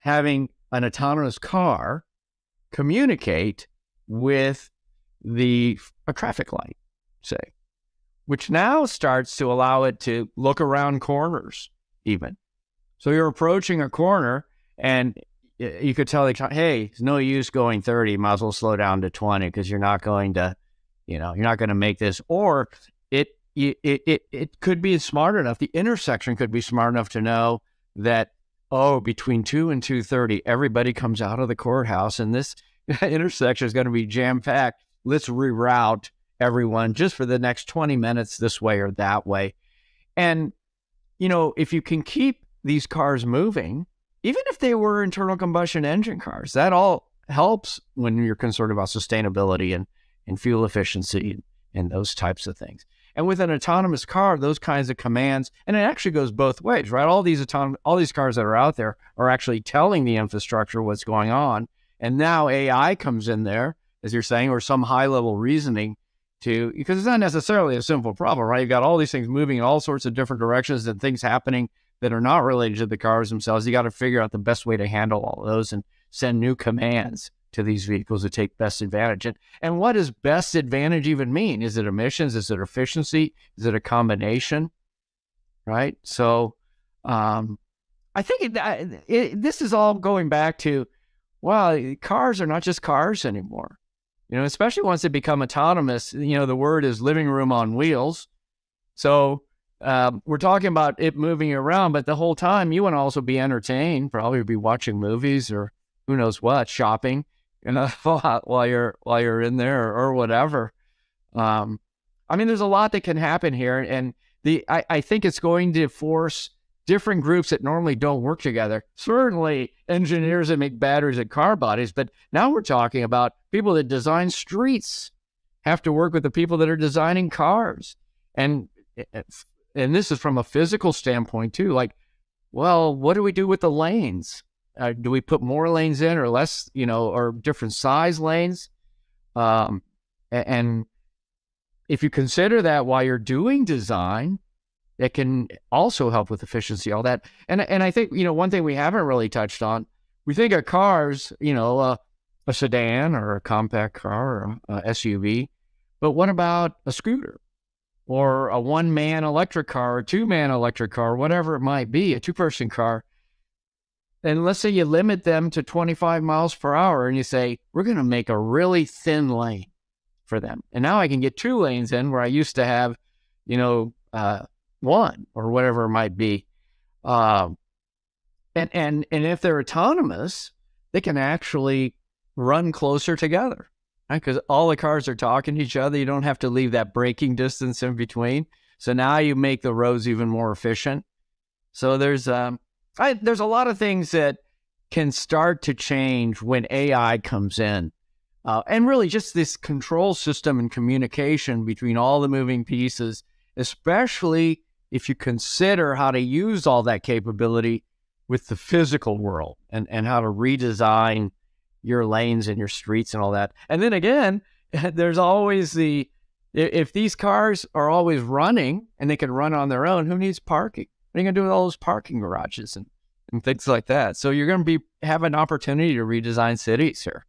having an autonomous car communicate with a traffic light, say, which now starts to allow it to look around corners even. So you're approaching a corner and you could tell, hey, it's no use going 30, might as well slow down to 20 because you're not going to make this. Or it could be smart enough, the intersection could be smart enough to know that, between 2 and 2:30, everybody comes out of the courthouse and this intersection is going to be jam-packed. Let's reroute everyone just for the next 20 minutes this way or that way. And, if you can keep these cars moving, even if they were internal combustion engine cars, that all helps when you're concerned about sustainability and fuel efficiency and those types of things. And with an autonomous car, those kinds of commands, and it actually goes both ways, right? All these cars that are out there are actually telling the infrastructure what's going on. And now AI comes in there, as you're saying, or some high-level reasoning because it's not necessarily a simple problem, right? You've got all these things moving in all sorts of different directions and things happening that are not related to the cars themselves. You got to figure out the best way to handle all of those and send new commands to these vehicles to take best advantage. And what does best advantage even mean? Is it emissions? Is it efficiency? Is it a combination? Right? So I think this is all going back to, cars are not just cars anymore. Especially once they become autonomous, the word is living room on wheels. So we're talking about it moving around, but the whole time you want to also be entertained, probably be watching movies or who knows what, shopping, while you're in there or whatever. There's a lot that can happen here, and I think it's going to force different groups that normally don't work together. Certainly engineers that make batteries and car bodies, but now we're talking about people that design streets have to work with the people that are designing cars. And this is from a physical standpoint too. What do we do with the lanes? Do we put more lanes in or less, or different size lanes? And if you consider that while you're doing design, it can also help with efficiency, all that. And I think, one thing we haven't really touched on, we think of cars, a sedan or a compact car or a SUV, but what about a scooter or a one-man electric car, or a two-man electric car, whatever it might be, a two-person car? And let's say you limit them to 25 miles per hour and you say, we're going to make a really thin lane for them. And now I can get 2 lanes in where I used to have, 1 or whatever it might be. And if they're autonomous, they can actually run closer together, right? Because all the cars are talking to each other. You don't have to leave that braking distance in between. So now you make the roads even more efficient. So there's a lot of things that can start to change when AI comes in. And really just this control system and communication between all the moving pieces, especially if you consider how to use all that capability with the physical world and how to redesign your lanes and your streets and all that. And then again, there's always if these cars are always running and they can run on their own, who needs parking? What are you going to do with all those parking garages and things like that? So you're going to have an opportunity to redesign cities here.